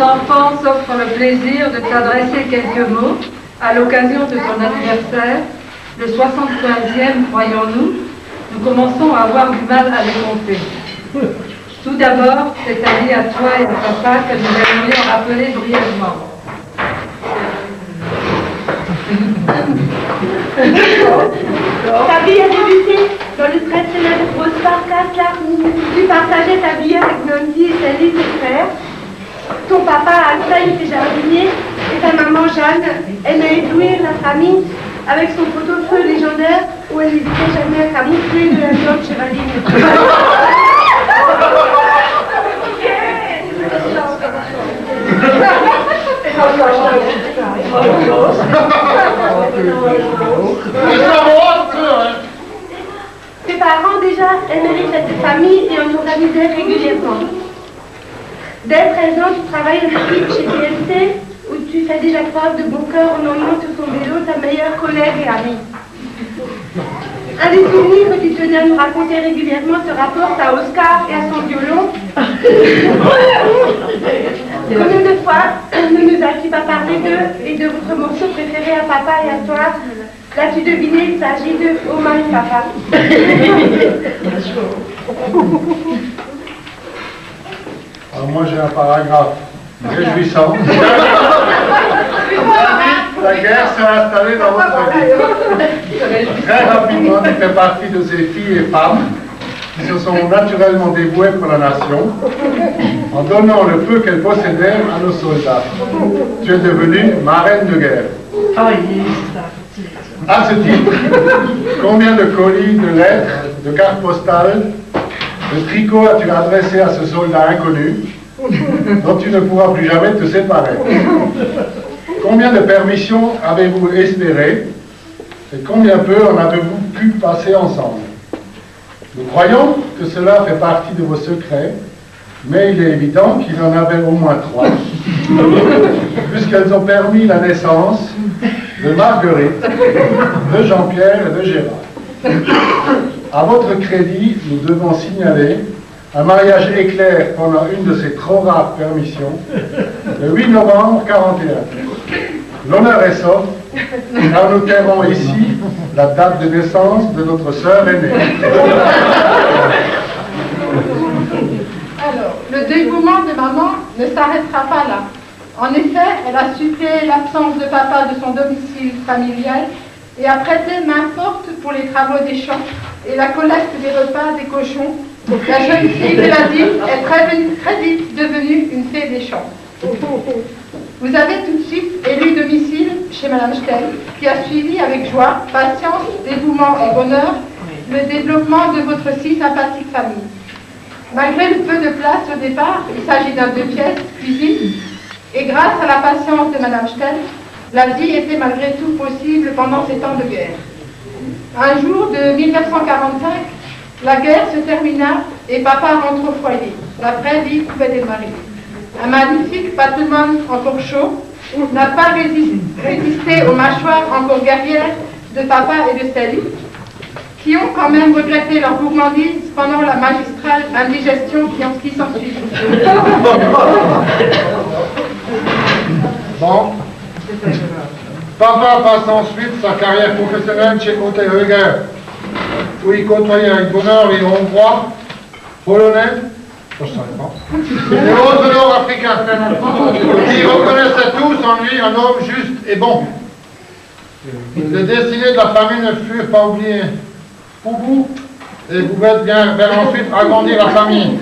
enfants s'offrent le plaisir de t'adresser quelques mots à l'occasion de ton anniversaire, le 75e, croyons-nous. Nous commençons à avoir du mal à les compter. Tout d'abord, c'est à dire à toi et à papa que nous aimerions rappeler brièvement. Ta vie a débuté dans le très célèbre Rose Park là où tu partageais ta vie avec Nancy et Sally, tes frères. Ton papa Alfred était jardinier et ta maman Jeanne aimait éblouir la famille avec son pot-au-feu légendaire où elle n'hésitait jamais à camoufler de la viande chevaline. Tes parents déjà aimaient cette famille et en organisaient régulièrement. Dès 13 ans, tu travailles en équipe chez TLC où tu fais déjà preuve de bon cœur en emmenant sur ton vélo ta meilleure collègue et amie. Un des souvenirs que tu tenais à nous raconter régulièrement se rapporte à Oscar et à son violon. Combien de fois ne nous as-tu pas parlé d'eux et de votre morceau préféré à papa et à toi? L'as-tu deviné, il s'agit de Oh my papa. Alors moi j'ai un paragraphe réjouissant. La guerre s'est installée dans votre vie. Très rapidement, tu fais partie de ces filles et femmes qui se sont naturellement dévouées pour la nation en donnant le peu qu'elles possédaient à nos soldats. Tu es devenue marraine de guerre. À ce titre, combien de colis, de lettres, de cartes postales, de tricots as-tu adressé à ce soldat inconnu dont tu ne pourras plus jamais te séparer? Combien de permissions avez-vous espéré et combien peu en avez-vous pu passer ensemble? Nous croyons que cela fait partie de vos secrets, mais il est évident qu'il y en avait au moins 3, puisqu'elles ont permis la naissance de Marguerite, de Jean-Pierre et de Gérard. À votre crédit, nous devons signaler un mariage éclair pendant une de ces trop rares permissions, le 8 novembre 1941. L'honneur est sauf, car nous tairons ici la date de naissance de notre sœur aînée. Alors, le dévouement de maman ne s'arrêtera pas là. En effet, elle a suppléé l'absence de papa de son domicile familial et a prêté main forte pour les travaux des champs et la collecte des repas des cochons. La jeune fille de la ville est très vite devenue une fée des champs. Vous avez tout de suite élu domicile chez Madame Stel, qui a suivi avec joie, patience, dévouement et bonheur le développement de votre si sympathique famille. Malgré le peu de place au départ, il s'agit d'un 2 pièces, cuisine, et grâce à la patience de Madame Stel, la vie était malgré tout possible pendant ces temps de guerre. Un jour de 1945, la guerre se termina et papa rentre au foyer. La vraie vie pouvait démarrer. Un magnifique patrimoine encore chaud n'a pas résisté aux mâchoires encore guerrières de papa et de Sally, qui ont quand même regretté leur gourmandise pendant la magistrale indigestion qui s'ensuit. Bon. Papa passe ensuite sa carrière professionnelle chez Hôtel-Höger, où il côtoyait avec bonheur les Hongrois, Polonais, je ne savais pas, et autres Nord-Africains, qui reconnaissaient tous en lui un homme juste et bon. Les destinées de la famille ne furent pas oubliées pour vous, et vous êtes bien vers ensuite agrandir la famille,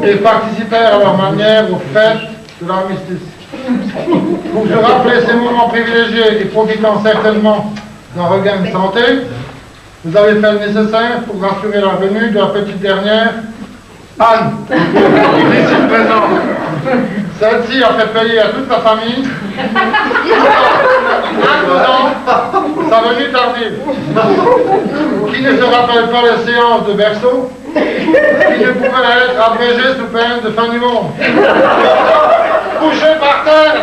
et participèrent à leur manière aux fêtes de l'armistice. Pour se rappeler ces moments privilégiés et profitant certainement d'un regain de santé, vous avez fait le nécessaire pour rassurer la venue de la petite dernière, Anne, ici présente. Celle-ci a fait payer à toute la famille, imposant sa venue tardive. Qui ne se rappelle pas les séances de berceau, qui ne pouvaient être abrégées sous peine de fin du monde. Couché par terre,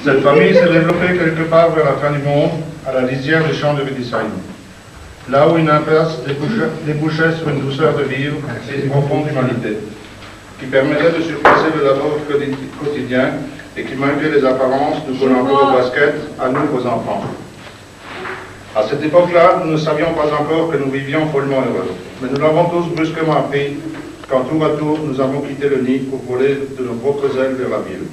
Cette famille s'est développée quelque part vers la fin du monde, à la lisière des champs de Védissailles. là où une impasse débouchait sur une douceur de vivre et une profonde humanité, qui permettait de surpasser le labeur quotidien et qui, malgré les apparences, nous collait encore au basket, à nous, aux enfants. À cette époque-là, nous ne savions pas encore que nous vivions follement heureux, mais nous l'avons tous brusquement appris quand tour à tour nous avons quitté le nid pour voler de nos propres ailes vers la ville.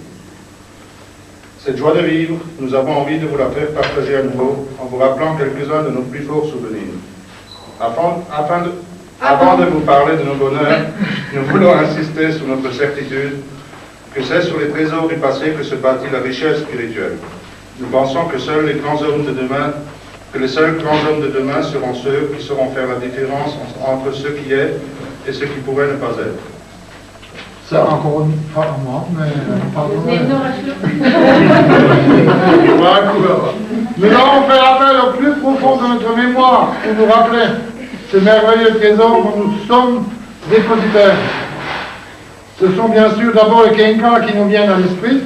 Cette joie de vivre, nous avons envie de vous la faire partager à nouveau en vous rappelant quelques-uns de nos plus forts souvenirs. Avant de vous parler de nos bonheurs, nous voulons insister sur notre certitude que c'est sur les trésors du passé que se bâtit la richesse spirituelle. Nous pensons que seuls les grands hommes de demain, que les seuls grands hommes de demain seront ceux qui sauront faire la différence entre ce qui est et ce qui pourrait ne pas être. C'est encore une fois à moi, mais pardon. Nous avons fait appel au plus profond de notre mémoire pour nous rappeler ce merveilleux trésor dont nous sommes dépositaires. Ce sont bien sûr d'abord les Kenka qui nous viennent à l'esprit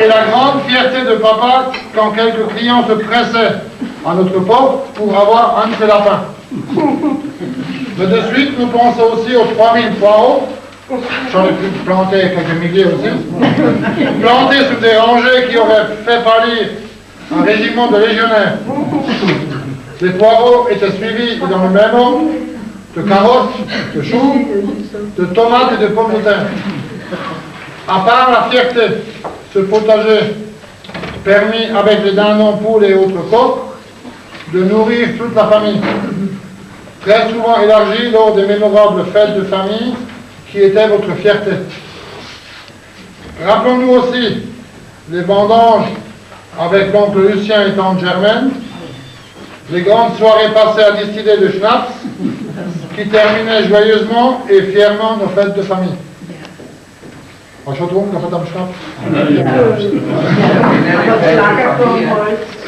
et la grande fierté de papa quand quelques clients se pressaient à notre porte pour avoir un de ses lapins. Mais de suite, nous pensons aussi aux 3000 poireaux. J'en ai pu planter quelques milliers aussi. Plantés sur des rangées qui auraient fait pâlir un régiment de légionnaires. Les poireaux étaient suivis dans le même ordre de carottes, de choux, de tomates et de pommes de terre. À part la fierté, ce potager permit, avec les dindons, poules et autres coqs, de nourrir toute la famille. Très souvent élargie lors des mémorables fêtes de famille qui étaient votre fierté. Rappelons-nous aussi les vendanges avec l'oncle Lucien et tante Germaine, les grandes soirées passées à distiller de schnapps qui terminaient joyeusement et fièrement nos fêtes de famille.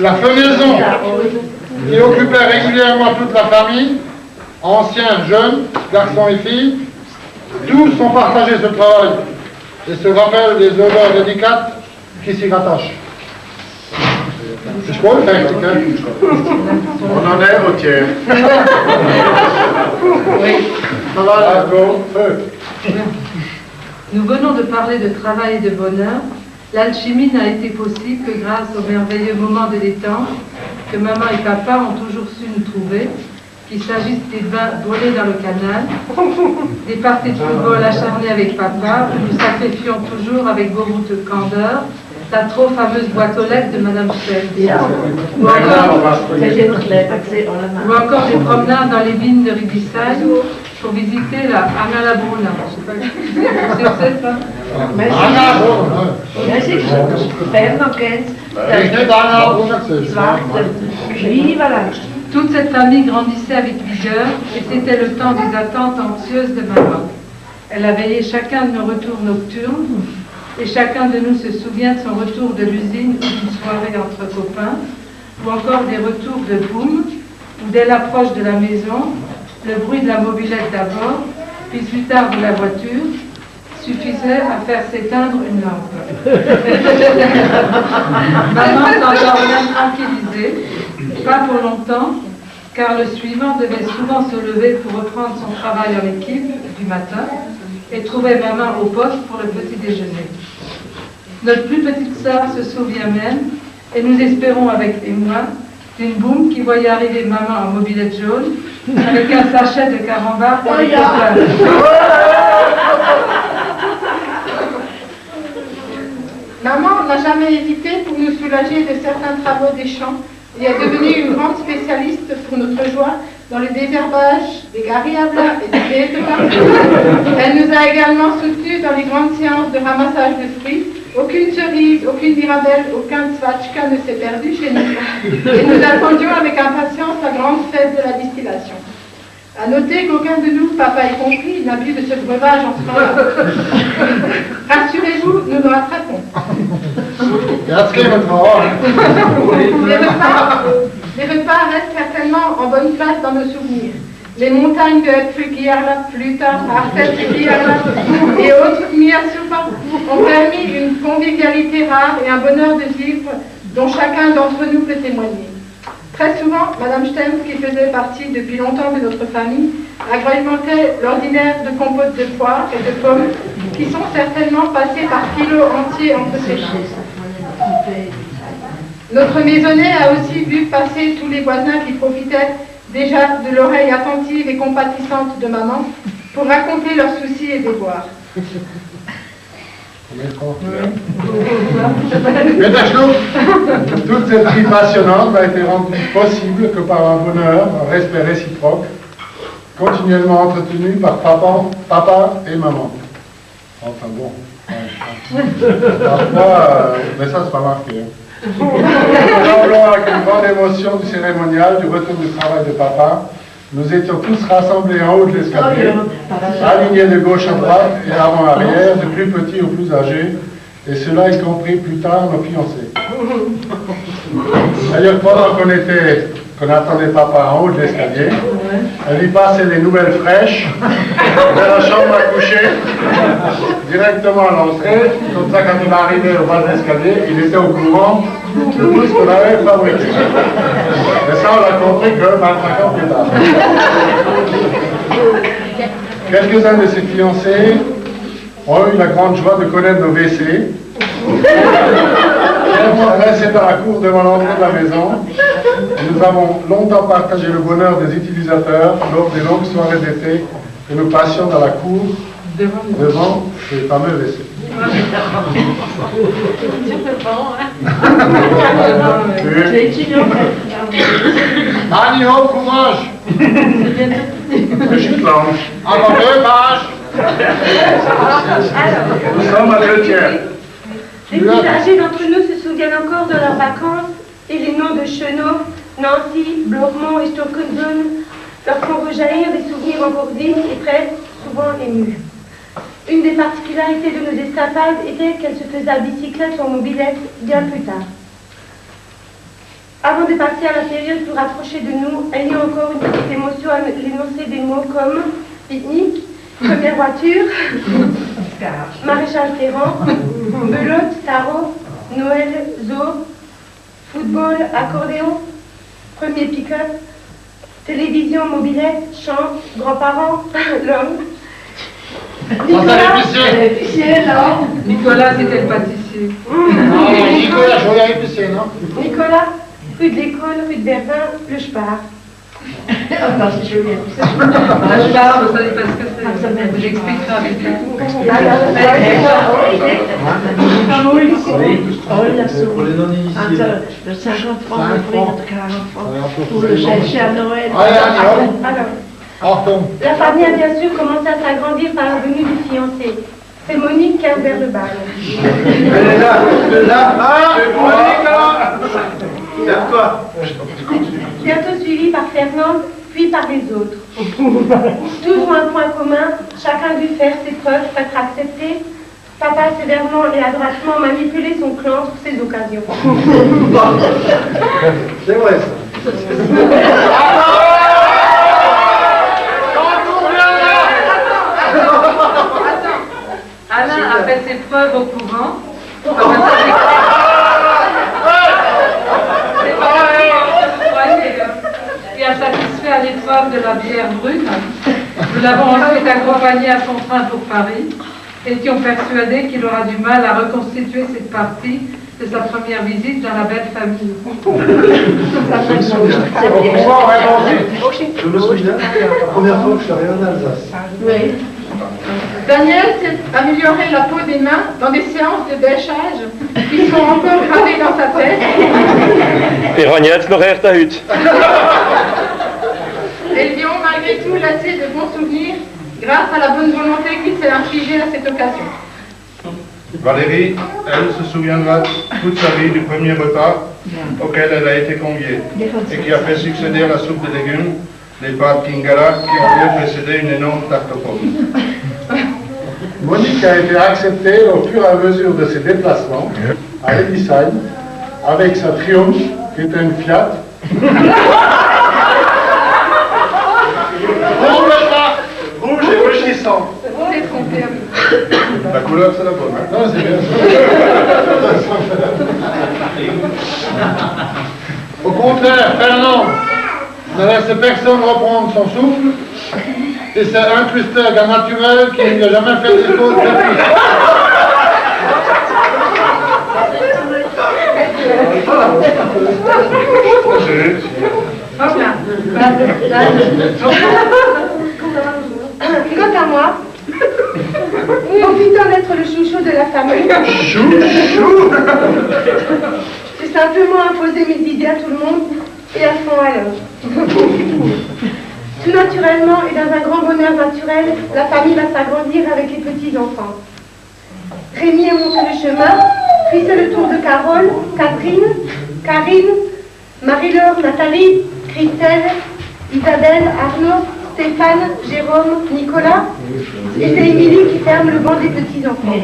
La fenaison qui occupait régulièrement toute la famille, anciens, jeunes, garçons et filles, tous ont partagé ce travail et se rappellent des odeurs délicates qui s'y rattachent. Je crois le faire, On en est au tiers. Ça va, Nous venons de parler de travail et de bonheur. L'alchimie n'a été possible que grâce aux merveilleux moments de détente que maman et papa ont toujours su nous trouver, qu'il s'agisse des bains volés dans le canal, des parties de football acharnées avec papa, où nous sacrifions toujours avec beaucoup de candeur la trop fameuse boîte aux lettres de Madame Schell. Ou encore des promenades dans les vignes de Ribissailles pour visiter la Anna Labruna. Je sais pas si c'est ça. Toute cette famille grandissait avec vigueur et c'était le temps des attentes anxieuses de maman. Elle a veillé chacun de nos retours nocturnes et chacun de nous se souvient de son retour de l'usine ou d'une soirée entre copains ou encore des retours de boum où dès l'approche de la maison, le bruit de la mobilette d'abord, puis plus tard de la voiture, suffisait à faire s'éteindre une lampe. Maman s'endort même tranquillisée, pas pour longtemps, car le suivant devait souvent se lever pour reprendre son travail en équipe du matin et trouver maman au poste pour le petit déjeuner. Notre plus petite sœur se souvient même, et nous espérons avec émoi, d'une boum qui voyait arriver maman en mobilette jaune avec un sachet de carambar pour les copains. Maman n'a jamais hésité pour nous soulager de certains travaux des champs et est devenue une grande spécialiste pour notre joie dans le désherbage des gariables et des bétebas. Elle nous a également soutenus dans les grandes séances de ramassage de fruits. Aucune cerise, aucune mirabelle, aucun tzvatchka ne s'est perdu chez nous. Et nous attendions avec impatience la grande fête de la distillation. À noter qu'aucun de nous, papa y compris, n'a bu de ce breuvage en ce moment-là. Rassurez-vous, nous nous rattrapons. Les repas restent certainement en bonne place dans nos souvenirs. Les montagnes de Epfugierla, Pluta, Artetfugierla et autres Miasupa ont permis une convivialité rare et un bonheur de vivre dont chacun d'entre nous peut témoigner. Très souvent, Madame Stems, qui faisait partie depuis longtemps de notre famille, agrémentait l'ordinaire de compotes de poires et de pommes qui sont certainement passées par kilos entiers entre ses mains. Notre maisonnée a aussi vu passer tous les voisins qui profitaient déjà de l'oreille attentive et compatissante de maman pour raconter leurs soucis et déboires. Toute cette vie passionnante a été rendue possible que par un bonheur, un respect réciproque, continuellement entretenu par papa et maman. Enfin bon. Parfois, mais ça c'est pas marqué. Nous parlons avec une grande émotion du cérémonial, du retour du travail de papa. Nous étions tous rassemblés en haut de l'escalier, alignés de gauche à droite et avant-arrière, de plus petits aux plus âgés, et cela y compris plus tard nos fiancés. D'ailleurs, pendant qu'on attendait papa en haut de l'escalier, elle lui passait les nouvelles fraîches de la chambre à coucher, directement à l'entrée, comme ça quand on arrivait au bas de l'escalier, il était au courant de tout ce qu'on avait fabriqué. Et ça, on l'a compris que 25 ans plus tard. Quelques-uns de ses fiancés ont eu la grande joie de connaître nos WC, dressés dans la cour devant l'entrée de la maison. Nous avons longtemps partagé le bonheur des utilisateurs lors des longues soirées d'été que nous passions dans la cour devant ces fameux WC. Annie, courage! Je planche. Encore 2 pages. Nous sommes à 2 tiers. Les plus âgés d'entre nous se souviennent encore de leurs vacances et les noms de Chenot, Nancy, Blormont et Stockenson leur font rejaillir des souvenirs encore vifs et très souvent émus. Une des particularités de nos escapades était qu'elles se faisaient à bicyclette ou en mobilette bien plus tard. Avant de passer à la période plus rapprochée de nous, il y a encore une petite émotion à l'énoncer des mots comme pique-nique, première voiture, maréchal Ferrand, belote, tarot, Noël, zoo, football, accordéon, premier pick-up, télévision, mobilette, chant, grands-parents, l'homme. Nicolas, c'était le pâtissier. Nicolas, je voulais épicé, non? Nicolas, rue de l'école, rue de Verdun, le Spar. Le Spar, vous savez pas ce que c'est. Je l'expliquerai avec Pour les non-initiés. De 50 francs, de 40 francs, pour le chercher à Noël. Alors, la famille a bien sûr commencé à s'agrandir par la venue du fiancé. C'est Monique qui a ouvert le bal. Elle est là, c'est Monique là. Lève-toi. Bientôt suivi par Fernande, puis par les autres. Tous ont un point commun, chacun dut faire ses preuves pour être accepté. Papa a sévèrement et adroitement manipulé son clan pour ces occasions. C'est vrai ça. Alain a fait ses preuves au couvent. Qui a satisfait à l'épreuve de la bière brune. Nous l'avons ensuite accompagné à son train pour Paris et qui ont persuadé qu'il aura du mal à reconstituer cette partie de sa première visite dans la belle famille. Je me souviens, la première fois que je suis arrivé en Alsace. Oui. Daniel s'est amélioré la peau des mains dans des séances de bêchage qui sont encore gravées dans sa tête. Wir haben jetzt noch echt eine Hütte. Elles lui ont malgré tout laissé de bons souvenirs grâce à la bonne volonté qu'il s'est infligée à cette occasion. Valérie, elle se souviendra toute sa vie du premier repas auquel elle a été conviée et qui a fait succéder à la soupe de légumes les pâtes Kingara qui ont précédé une énorme tarte aux pommes. Monique a été acceptée au fur et à mesure de ses déplacements à Edisheim avec sa Triumph qui était une Fiat. Rouge et rugissant. C'est trompé. La couleur, c'est la bonne. Hein? Non, c'est bien. Au contraire, Fernand ne laisse personne reprendre son souffle et c'est incrusté avec un naturel qui n'a jamais fait des fautes de plus. Quant à moi, profitant d'être le chouchou de la famille, j'ai simplement imposé mes idées à tout le monde et à fond à l'heure. Tout naturellement et dans un grand bonheur naturel, la famille va s'agrandir avec les petits-enfants. Rémi a montré le chemin, puis c'est le tour de Carole, Catherine, Karine, Marie-Laure, Nathalie, Christelle, Isabelle, Arnaud, Stéphane, Jérôme, Nicolas, et c'est Émilie qui ferme le banc des petits-enfants.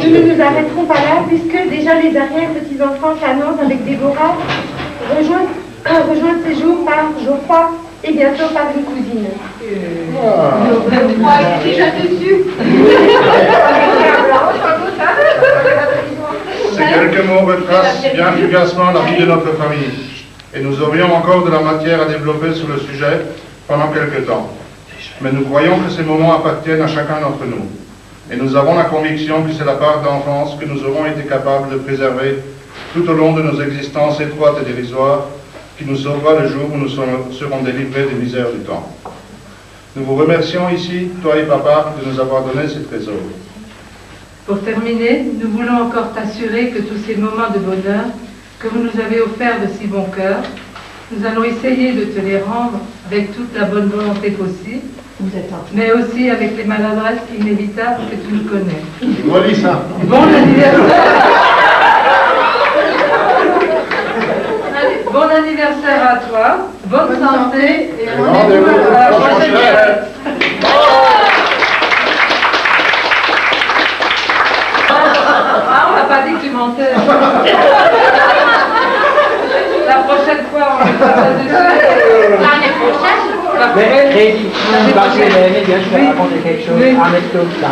Nous ne nous arrêterons pas là, puisque déjà les arrière-petits-enfants s'annoncent avec Déborah, rejoint séjour par Geoffroy et bientôt par une cousine. Geoffroy est déjà déçu. Ces quelques mots retracent bien fugacement la vie de notre famille. Et nous aurions encore de la matière à développer sur le sujet pendant quelque temps. Mais nous croyons que ces moments appartiennent à chacun d'entre nous. Et nous avons la conviction que c'est la part d'enfance que nous aurons été capables de préserver tout au long de nos existences étroites et dérisoires, qui nous sauvera le jour où nous serons délivrés des misères du temps. Nous vous remercions ici, toi et papa, de nous avoir donné ces trésors. Pour terminer, nous voulons encore t'assurer que tous ces moments de bonheur que vous nous avez offerts de si bon cœur, nous allons essayer de te les rendre avec toute la bonne volonté possible, mais aussi avec les maladresses inévitables que tu nous connais. Relis ça. Bon anniversaire. Bon anniversaire à toi, bonne santé et rendez-vous à la prochaine fête. Ah, on n'a pas dit que tu mentais. La prochaine fois, on va faire ça dessus. L'année prochaine. Mais Rémi, parce que Rémi vient de raconter quelque chose, anecdote là.